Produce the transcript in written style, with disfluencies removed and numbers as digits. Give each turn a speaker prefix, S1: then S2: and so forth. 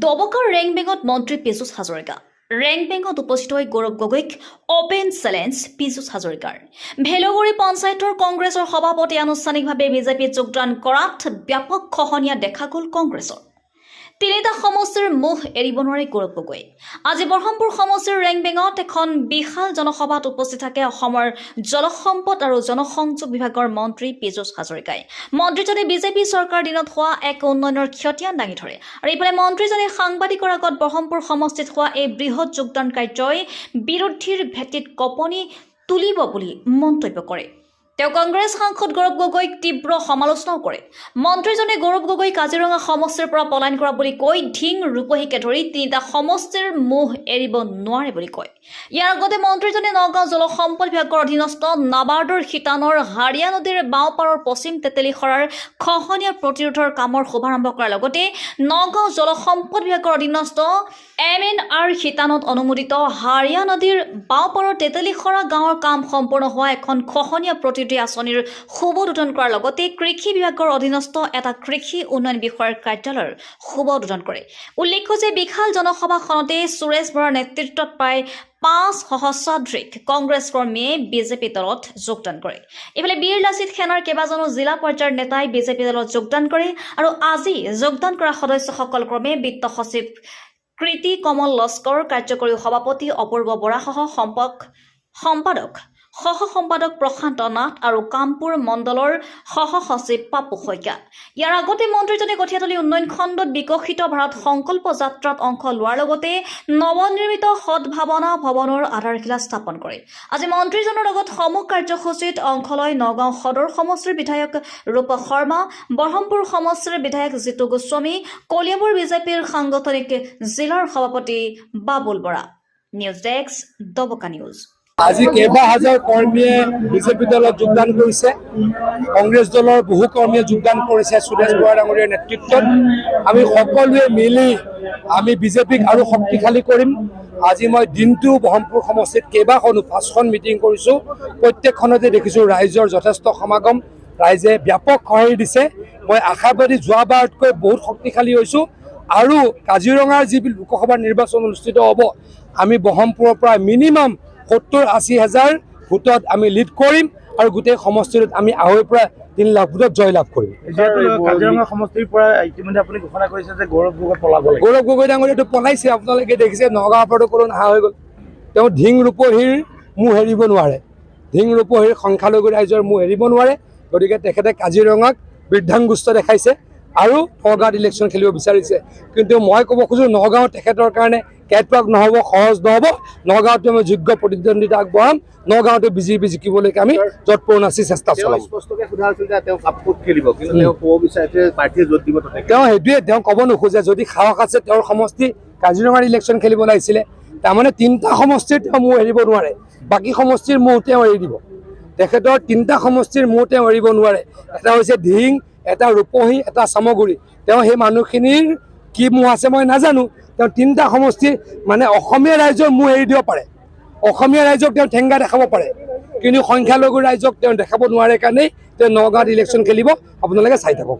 S1: দবকাৰ rank বেংকত মন্ত্ৰী Piyush Hazarika rank বেংকত উপস্থিত হৈ গৌৰৱ গগৈক অপেন চেলেঞ্জ পীযুষ হাজৰিকাৰ ভেলগুৰি পঞ্চায়তৰ কংগ্ৰেছৰ সভাপতি আনুষ্ঠানিকভাৱে বিজেপিত যোগদান কৰাত ব্যাপক খহনীয়া দেখা গ'ল কংগ্ৰেছৰ তিনিটা সমষ্টিৰ মুখ এৰিব নোৱাৰি গৌৰৱ গগৈ আজি বৰহমপুৰ সমষ্টিৰ ৰেংক বেংকত এখন বিশাল জনসভাত উপস্থিত থাকে অসমৰ জলসম্পদ আৰু জনসংযোগ বিভাগৰ মন্ত্ৰী পীযুষ হাজৰিকাই মন্ত্ৰীজনে বিজেপি চৰকাৰ দিনত হোৱা এক উন্নয়নৰ ক্ষতিয়ান দাঙি ধৰে আৰু ইফালে মন্ত্ৰীজনে সাংবাদিকৰ আগত বৰহমপুৰ সমষ্টিত হোৱা এই বৃহৎ যোগদান কাৰ্যই বিৰোধীৰ ভেটিত কঁপনি তুলিব বুলি মন্তব্য কৰে তেওঁ কংগ্ৰেছ সাংসদ গৌৰৱ গগৈক তীব্ৰ সমালোচনাও কৰে মন্ত্ৰীজনে গৌৰৱ গগৈ কাজিৰঙা সমষ্টিৰ পৰা পলায়ন কৰা বুলি কৈ ঢিং ৰূপহীকে ধৰি তিনিটা সমষ্টিৰ মুখ এৰিব নোৱাৰে বুলি কয় ইয়াৰ আগতে মন্ত্ৰীজনে নগাঁও জলসম্পদ বিভাগৰ অধীনস্থ নাবাৰ্ডৰ শিতানৰ হাৰিয়া নদীৰ বাওঁপাৰৰ পশ্চিম তেতেলীখৰাৰ খহনীয়া প্ৰতিৰোধৰ কামৰ শুভাৰম্ভ কৰাৰ লগতে নগাঁও জলসম্পদ বিভাগৰ অধীনস্থ MNR শিতানত অনুমোদিত হাৰিয়া নদীৰ বাওঁপাৰৰ তেতেলীখৰা গাঁৱৰ কাম সম্পূৰ্ণ হোৱা এখন খহনীয়া প্ৰতিৰোধী আঁচনিৰ শুভ উদ্বোধন কৰাৰ লগতে কৃষি বিভাগৰ অধীনস্থ এটা কৃষি উন্নয়ন বিষয়ৰ কাৰ্যালয়ৰ শুভ উদ্বোধন কৰে উল্লেখ্য যে বিশাল জনসভাখনতে সুৰেশ বৰাৰ নেতৃত্বত প্ৰায় 5 সহস্ৰাধিক কংগ্ৰেছ কৰ্মীয়ে বিজেপি দলত যোগদান কৰে ইফালে বীৰ লাচিত সেনাৰ কেইবাজনো জিলা পৰ্যায়ৰ নেতাই বিজেপি দলত যোগদান কৰে আৰু আজি যোগদান কৰা সদস্যসকল ক্ৰমে বিত্ত সচিব কৃতি কমল লস্কৰ কাৰ্যকৰী সভাপতি অপূৰ্ব বৰাসহ সহ সম্পাদক প্ৰশান্ত নাথ আৰু কামপুৰ মণ্ডলৰ সহ সচিব পাপু শইকীয়া ইয়াৰ আগতে মন্ত্ৰীজনে কঠিয়াতলী উন্নয়ন খণ্ডত বিকশিত ভাৰত সংকল্প যাত্ৰাত অংশ লোৱাৰ লগতে নৱনিৰ্মিত সদ্ভাৱনা ভৱনৰ আধাৰশিলা স্থাপন কৰে আজি মন্ত্ৰীজনৰ লগত সমূহ কাৰ্যসূচীত অংশ লয় নগাঁও সদৰ সমষ্টিৰ বিধায়ক ৰূপ শৰ্মা বৰহমপুৰ সমষ্টিৰ বিধায়ক জিতু গোস্বামী কলিয়াবৰ বিজেপিৰ সাংগঠনিক জিলাৰ সভাপতি Babul Bora news desk Dabka news
S2: আজি কেইবা হাজাৰ কৰ্মীয়ে বিজেপি দলত যোগদান কৰিছে কংগ্ৰেছ দলৰ বহু কৰ্মীয়ে যোগদান কৰিছে সুৰেশ বৰা ডাঙৰীয়াৰ নেতৃত্বত আমি সকলোৱে মিলি আমি বিজেপিক আৰু শক্তিশালী কৰিম আজি মই দিনটো বৰহমপুৰ সমষ্টিত কেইবাখনো 5খন মিটিং কৰিছোঁ প্ৰত্যেকখনতে দেখিছোঁ ৰাইজৰ যথেষ্ট সমাগম ৰাইজে ব্যাপক সঁহাৰি দিছে মই আশাবাদী যোৱাবাৰতকৈ বহুত শক্তিশালী হৈছোঁ আৰু কাজিৰঙাৰ যি লোকসভা নিৰ্বাচন অনুষ্ঠিত হ'ব আমি বৰহমপুৰৰ পৰা মিনিমাম 70-80 হাজাৰ ভোটত আমি লিড কৰিম আৰু গোটেই সমষ্টিত আমি 2.5 লাখ ভোটত জয়লাভ কৰিম
S3: কাজিৰঙা সমষ্টিৰ পৰা ইতিমধ্যে আপুনি ঘোষণা কৰিছে যে গৌৰৱ গগৈ পলাব
S2: গৌৰৱ গগৈ ডাঙৰীয়াটো পলাইছে আপোনালোকে দেখিছে নগাঁৱৰ পৰাতো কোনো নহা হৈ গ'ল তেওঁ ঢিং ৰূপহীৰ মুখ এৰিব নোৱাৰে ঢিং ৰূপহীৰ সংখ্যালঘু ৰাইজৰ মুখ এৰিব নোৱাৰে গতিকে তেখেতে কাজিৰঙাক বৃদ্ধাংগুষ্ট দেখাইছে আৰু নগাঁৱত ইলেকশ্যন খেলিব বিচাৰিছে কিন্তু মই ক'ব খোজোঁ নগাঁও তেখেতৰ কাৰণে কেটৱাক নহ'ব সহজ নহ'ব নগাঁৱতে মই যোগ্য প্ৰতিদ্বন্দ্বিতা আগবঢ়াম নগাঁৱতে বিজেপি জিকিবলৈকে আমি যৎপৰোনাস্তি নাচি চেষ্টা চলাম তেওঁ সেইটোৱে তেওঁ ক'ব নোখোজে যদি সাহস আছে তেওঁৰ সমষ্টি কাজিৰঙাৰ ইলেকশ্যন খেলিব লাগিছিলে তাৰমানে 3টা সমষ্টিৰ তেওঁ মুখ এৰিব নোৱাৰে বাকী সমষ্টিৰ মুখ তেওঁ এৰি দিব তেখেতৰ 3টা সমষ্টিৰ মুখ তেওঁ এৰিব নোৱাৰে এটা হৈছে ঢিং এটা ৰূপহী এটা চামগুৰি তেওঁ সেই মানুহখিনিৰ কি মুখ আছে মই নাজানো তেওঁ 3টা সমষ্টিৰ মানে অসমীয়া ৰাইজৰ মুখ এৰি দিব পাৰে অসমীয়া ৰাইজক তেওঁ ঠেংগা দেখাব পাৰে কিন্তু সংখ্যালঘু ৰাইজক তেওঁ দেখাব নোৱাৰে কাৰণেই তেওঁ নগাঁৱত ইলেকশ্যন খেলিব আপোনালোকে চাই থাকক